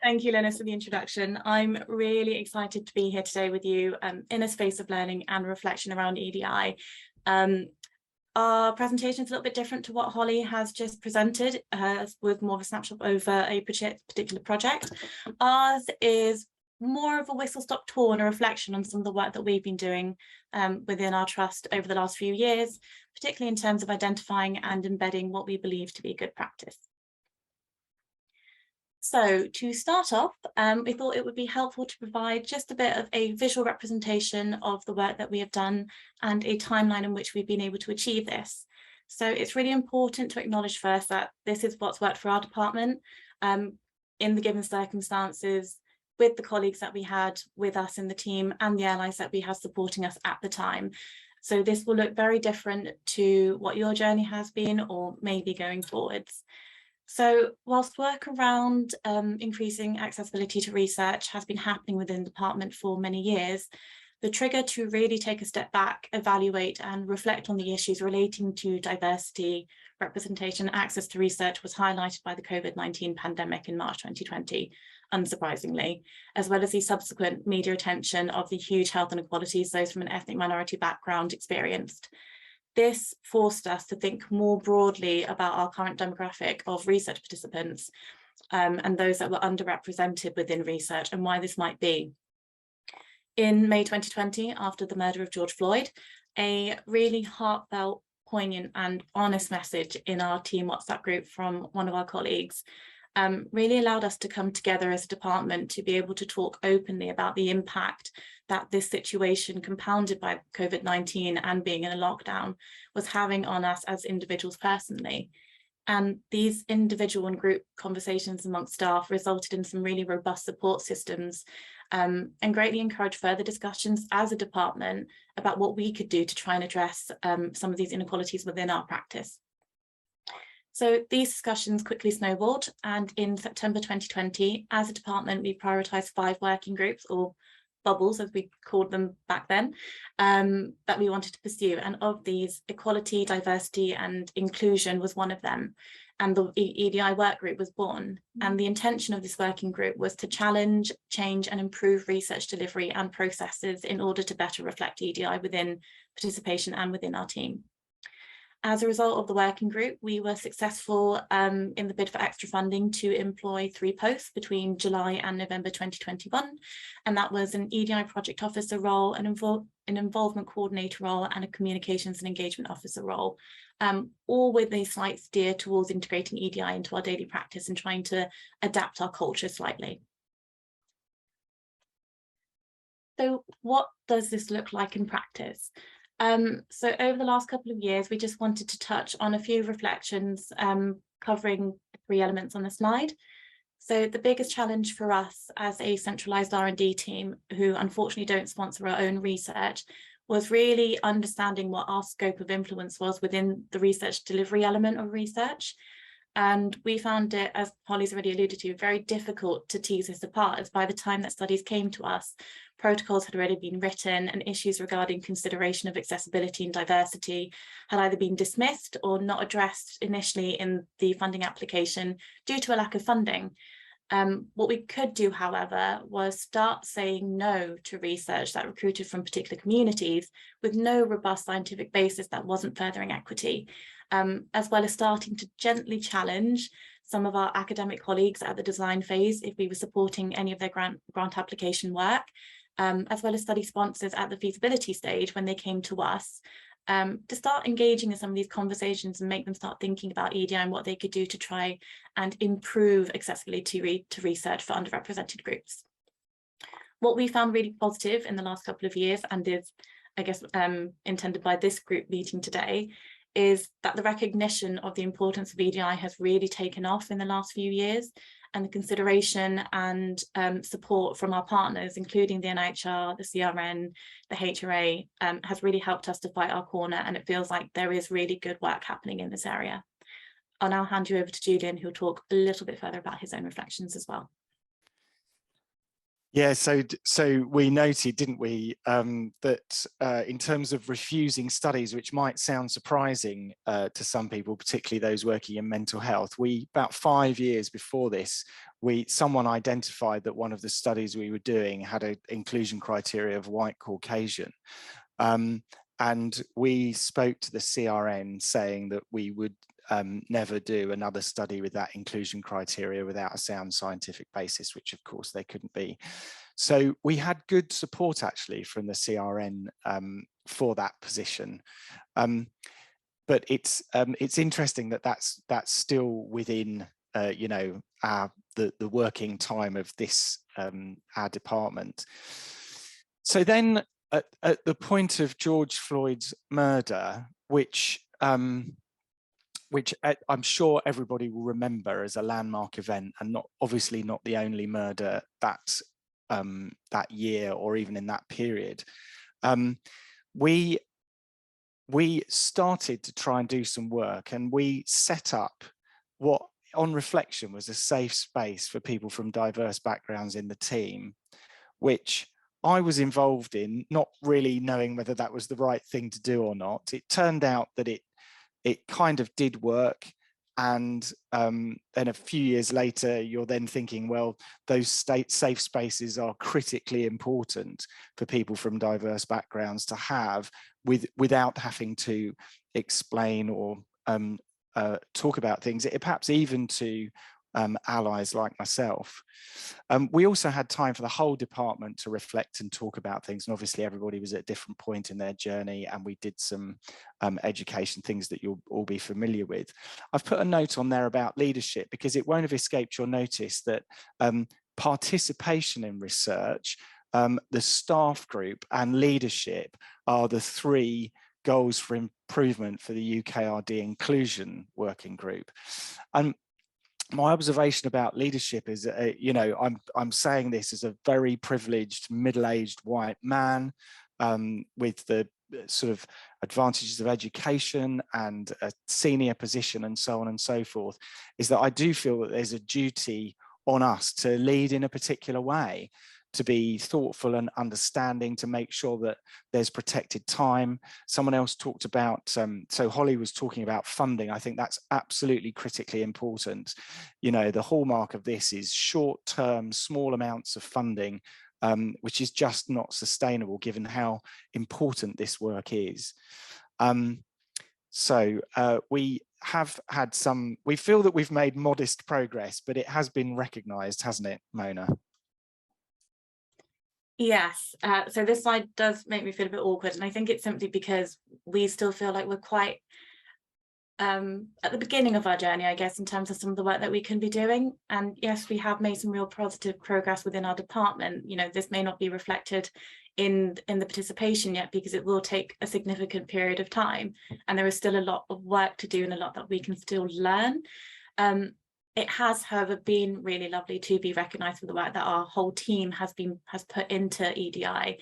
Thank you, Linus, for the introduction. I'm really excited to be here today with you in a space of learning and reflection around EDI. Our presentation is a little bit different to what Holly has just presented, with more of a snapshot over a particular project. Ours is more of a whistle-stop tour and a reflection on some of the work that we've been doing within our trust over the last few years, particularly in terms of identifying and embedding what we believe to be good practice. So to start off, we thought it would be helpful to provide just a bit of a visual representation of the work that we have done and a timeline in which we've been able to achieve this. So it's really important to acknowledge first that this is what's worked for our department in the given circumstances, with the colleagues that we had with us in the team and the allies that we had supporting us at the time. So this will look very different to what your journey has been or maybe going forwards. So whilst work around increasing accessibility to research has been happening within the department for many years, the trigger to really take a step back, evaluate and reflect on the issues relating to diversity, representation, access to research was highlighted by the COVID-19 pandemic in March 2020, unsurprisingly, as well as the subsequent media attention of the huge health inequalities those from an ethnic minority background experienced. This forced us to think more broadly about our current demographic of research participants and those that were underrepresented within research and why this might be. In May 2020, after the murder of George Floyd, a really heartfelt, poignant and honest message in our team WhatsApp group from one of our colleagues really allowed us to come together as a department to be able to talk openly about the impact that this situation, compounded by COVID-19 and being in a lockdown, was having on us as individuals personally. And these individual and group conversations amongst staff resulted in some really robust support systems and greatly encouraged further discussions as a department about what we could do to try and address some of these inequalities within our practice. So these discussions quickly snowballed, and in September 2020, as a department, we prioritised 5 working groups, or bubbles as we called them back then, that we wanted to pursue. And of these, equality, diversity and inclusion was one of them. And the EDI work group was born. And the intention of this working group was to challenge, change and improve research delivery and processes in order to better reflect EDI within participation and within our team. As a result of the working group, we were successful in the bid for extra funding to employ 3 posts between July and November 2021. And that was an EDI project officer role, an involvement coordinator role, and a communications and engagement officer role, all with a slight steer towards integrating EDI into our daily practice and trying to adapt our culture slightly. So what does this look like in practice? So over the last couple of years, we just wanted to touch on a few reflections covering 3 elements on the slide. So the biggest challenge for us as a centralised R&D team, who unfortunately don't sponsor our own research, was really understanding what our scope of influence was within the research delivery element of research. And we found it, as Holly's already alluded to, very difficult to tease this apart, as by the time that studies came to us, protocols had already been written and issues regarding consideration of accessibility and diversity had either been dismissed or not addressed initially in the funding application due to a lack of funding. What we could do, however, was start saying no to research that recruited from particular communities with no robust scientific basis that wasn't furthering equity. As well as starting to gently challenge some of our academic colleagues at the design phase if we were supporting any of their grant application work, as well as study sponsors at the feasibility stage when they came to us, to start engaging in some of these conversations and make them start thinking about EDI and what they could do to try and improve accessibility to research for underrepresented groups. What we found really positive in the last couple of years, and is, I guess, intended by this group meeting today, is that the recognition of the importance of EDI has really taken off in the last few years, and the consideration and support from our partners, including the NIHR, the CRN, the HRA, has really helped us to fight our corner, and it feels like there is really good work happening in this area. I'll now hand you over to Julian, who'll talk a little bit further about his own reflections as well. Yeah, so we noted, didn't we, that in terms of refusing studies, which might sound surprising to some people, particularly those working in mental health, about 5 years before this, someone identified that one of the studies we were doing had an inclusion criteria of white Caucasian. And we spoke to the CRN saying that we would never do another study with that inclusion criteria without a sound scientific basis, which of course they couldn't be. So we had good support actually from the CRN for that position. But it's interesting that that's still within you know, the working time of this our department. So then at the point of George Floyd's murder, which I'm sure everybody will remember as a landmark event, and obviously not the only murder that that year or even in that period, we started to try and do some work, and we set up what on reflection was a safe space for people from diverse backgrounds in the team, which I was involved in, not really knowing whether that was the right thing to do or not. It turned out that it kind of did work. And then a few years later, you're then thinking, well, those safe spaces are critically important for people from diverse backgrounds to have without having to explain or talk about things, perhaps even to allies like myself. We also had time for the whole department to reflect and talk about things, and obviously everybody was at a different point in their journey, and we did some education things that you'll all be familiar with. I've put a note on there about leadership because it won't have escaped your notice that participation in research, the staff group and leadership are the three goals for improvement for the UKRD inclusion working group. And my observation about leadership is, you know, I'm saying this as a very privileged middle-aged white man with the sort of advantages of education and a senior position and so on and so forth, is that I do feel that there's a duty on us to lead in a particular way, to be thoughtful and understanding, to make sure that there's protected time. Someone else talked about, so Holly was talking about funding. I think that's absolutely critically important. You know, the hallmark of this is short-term, small amounts of funding, which is just not sustainable given how important this work is. So we have had some, we feel that we've made modest progress, but it has been recognised, hasn't it, Mona? Yes, so this slide does make me feel a bit awkward, and I think it's simply because we still feel like we're quite at the beginning of our journey, I guess, in terms of some of the work that we can be doing. And yes, we have made some real positive progress within our department. You know, this may not be reflected in the participation yet because it will take a significant period of time, and there is still a lot of work to do and a lot that we can still learn. It has, however, been really lovely to be recognised for the work that our whole team has put into EDI,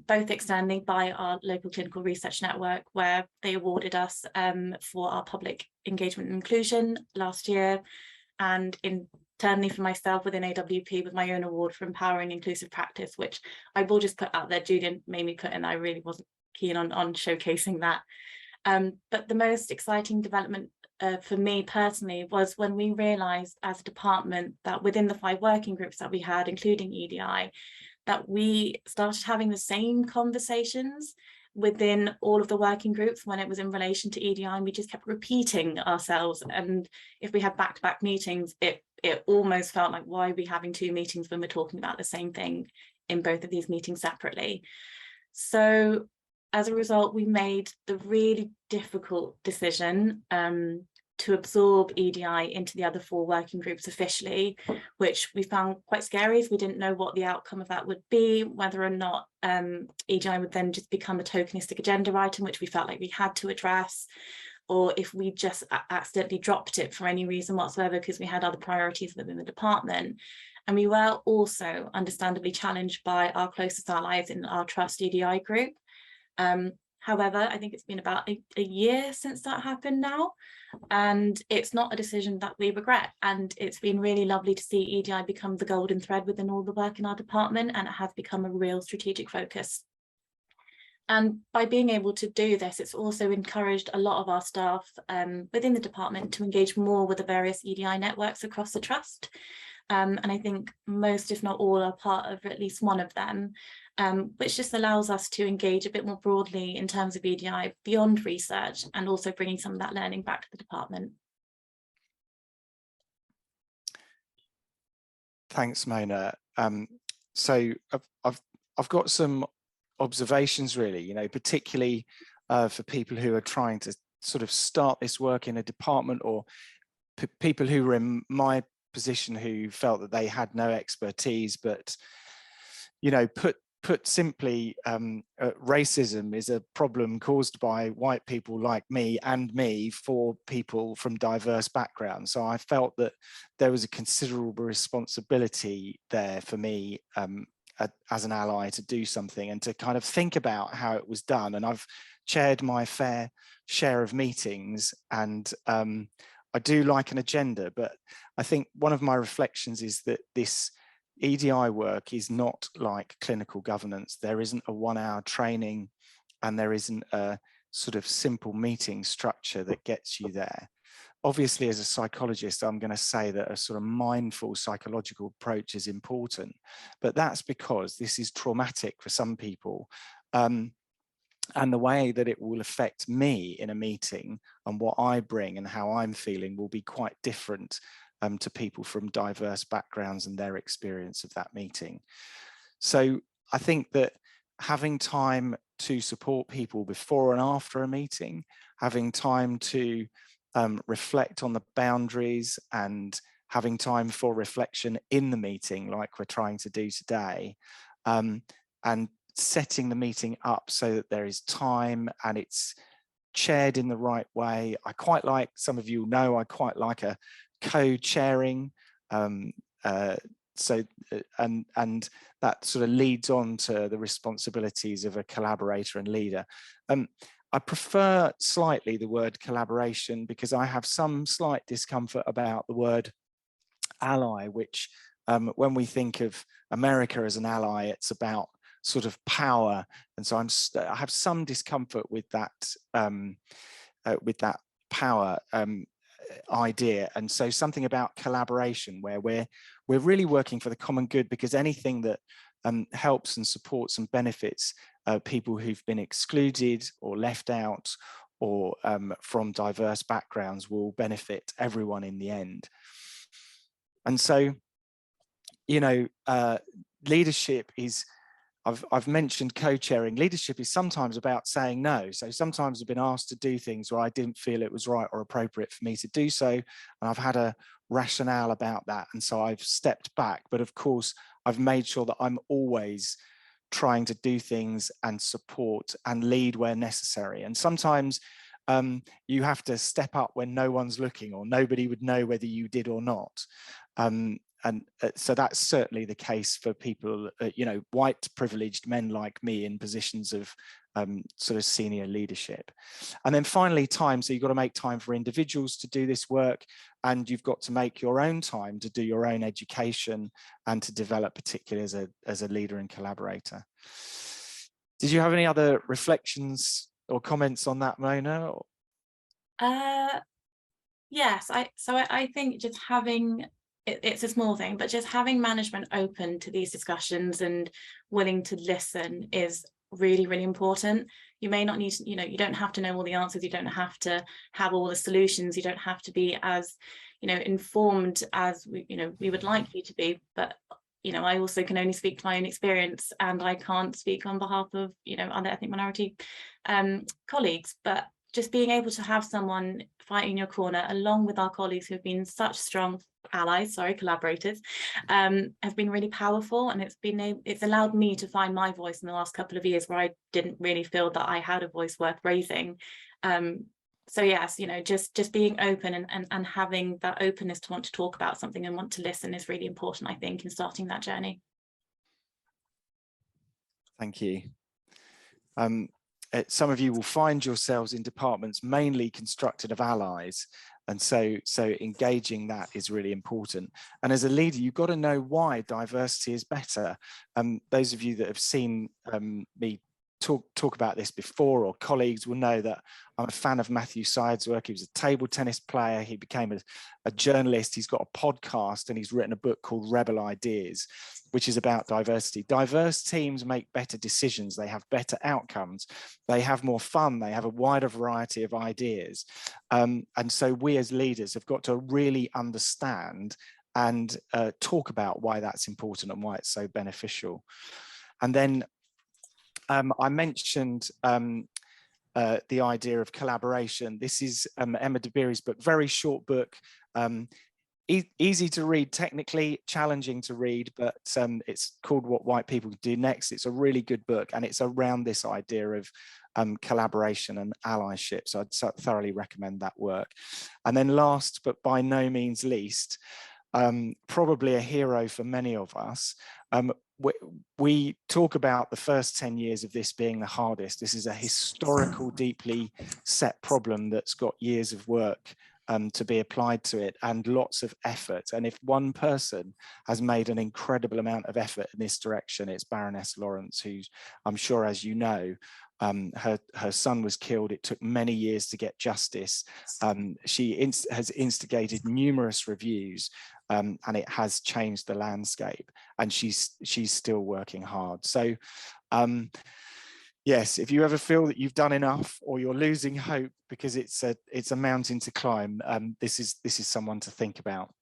both externally by our local clinical research network, where they awarded us for our public engagement and inclusion last year, and internally for myself within AWP with my own award for empowering inclusive practice, which I will just put out there. Julian made me put in. I really wasn't keen on showcasing that. But the most exciting development for me personally was when we realised as a department that within the 5 working groups that we had, including EDI, that we started having the same conversations within all of the working groups when it was in relation to EDI, and we just kept repeating ourselves. And if we had back-to-back meetings, it almost felt like, why are we having 2 meetings when we're talking about the same thing in both of these meetings separately? So as a result, we made the really difficult decision to absorb EDI into the other 4 working groups officially, which we found quite scary as we didn't know what the outcome of that would be, whether or not EDI would then just become a tokenistic agenda item, which we felt like we had to address, or if we just accidentally dropped it for any reason whatsoever because we had other priorities within the department. And we were also understandably challenged by our closest allies in our Trust EDI group. However, I think it's been about a year since that happened now, and it's not a decision that we regret. And it's been really lovely to see EDI become the golden thread within all the work in our department, and it has become a real strategic focus. And by being able to do this, it's also encouraged a lot of our staff within the department to engage more with the various EDI networks across the Trust. And I think most, if not all, are part of at least one of them, which just allows us to engage a bit more broadly in terms of EDI beyond research, and also bringing some of that learning back to the department. Thanks, Mona. So I've got some observations, really, you know, particularly for people who are trying to sort of start this work in a department, or people who were in my position who felt that they had no expertise. But, you know, put simply, racism is a problem caused by white people like me for people from diverse backgrounds. So I felt that there was a considerable responsibility there for me as an ally to do something and to kind of think about how it was done. And I've chaired my fair share of meetings, and I do like an agenda, but I think one of my reflections is that this EDI work is not like clinical governance. There isn't a 1-hour training, and there isn't a sort of simple meeting structure that gets you there. Obviously, as a psychologist, I'm going to say that a sort of mindful psychological approach is important, but that's because this is traumatic for some people. And the way that it will affect me in a meeting and what I bring and how I'm feeling will be quite different to people from diverse backgrounds and their experience of that meeting. So I think that having time to support people before and after a meeting, having time to reflect on the boundaries, and having time for reflection in the meeting like we're trying to do today, and setting the meeting up so that there is time and it's chaired in the right way. I quite like, some of you know, I quite like a co-chairing, and that sort of leads on to the responsibilities of a collaborator and leader. I prefer slightly the word collaboration because I have some slight discomfort about the word ally, which when we think of America as an ally, it's about sort of power, and so I have some discomfort with that power idea. And so something about collaboration where we're really working for the common good, because anything that helps and supports and benefits people who've been excluded or left out, or from diverse backgrounds, will benefit everyone in the end. And so, you know, leadership is, I've mentioned co-chairing. Leadership is sometimes about saying no. So sometimes I've been asked to do things where I didn't feel it was right or appropriate for me to do so, and I've had a rationale about that, and so I've stepped back. But of course, I've made sure that I'm always trying to do things and support and lead where necessary. And sometimes you have to step up when no one's looking, or nobody would know whether you did or not. And so that's certainly the case for people, you know, white privileged men like me in positions of sort of senior leadership. And then finally, time. So you've got to make time for individuals to do this work, and you've got to make your own time to do your own education and to develop, particularly as a leader and collaborator. Did you have any other reflections or comments on that, Mona? Yes, I think just having, it's a small thing, but just having management open to these discussions and willing to listen is really, really important. You may not need to, you know, you don't have to know all the answers, you don't have to have all the solutions, you don't have to be as, you know, informed as we would like you to be. But you know, I also can only speak to my own experience, and I can't speak on behalf of, you know, other ethnic minority colleagues. But just being able to have someone fighting in your corner, along with our colleagues who have been such strong allies, collaborators, have been really powerful. And it's allowed me to find my voice in the last couple of years where I didn't really feel that I had a voice worth raising. So yes, you know, just being open and having that openness to want to talk about something and want to listen is really important, I think, in starting that journey. Thank you. Some of you will find yourselves in departments mainly constructed of allies, and so engaging that is really important. And as a leader, you've got to know why diversity is better. Those of you that have seen me talk about this before, or colleagues will know that I'm a fan of Matthew Syed's work. He was a table tennis player. He became a journalist. He's got a podcast, and he's written a book called Rebel Ideas, which is about diversity. Diverse teams make better decisions. They have better outcomes. They have more fun. They have a wider variety of ideas. And so we as leaders have got to really understand and talk about why that's important and why it's so beneficial. And then I mentioned the idea of collaboration. This is Emma Dabiri's book, very short book, easy to read technically, challenging to read, but it's called What White People Do Next. It's a really good book, and it's around this idea of collaboration and allyship. So I'd thoroughly recommend that work. And then last, but by no means least, probably a hero for many of us, we talk about the first 10 years of this being the hardest. This is a historical, deeply set problem that's got years of work to be applied to it, and lots of effort. And if one person has made an incredible amount of effort in this direction, it's Baroness Lawrence, who I'm sure, as you know, her son was killed. It took many years to get justice. She has instigated numerous reviews, and it has changed the landscape, and she's still working hard. So yes, if you ever feel that you've done enough, or you're losing hope because it's a mountain to climb, this is someone to think about.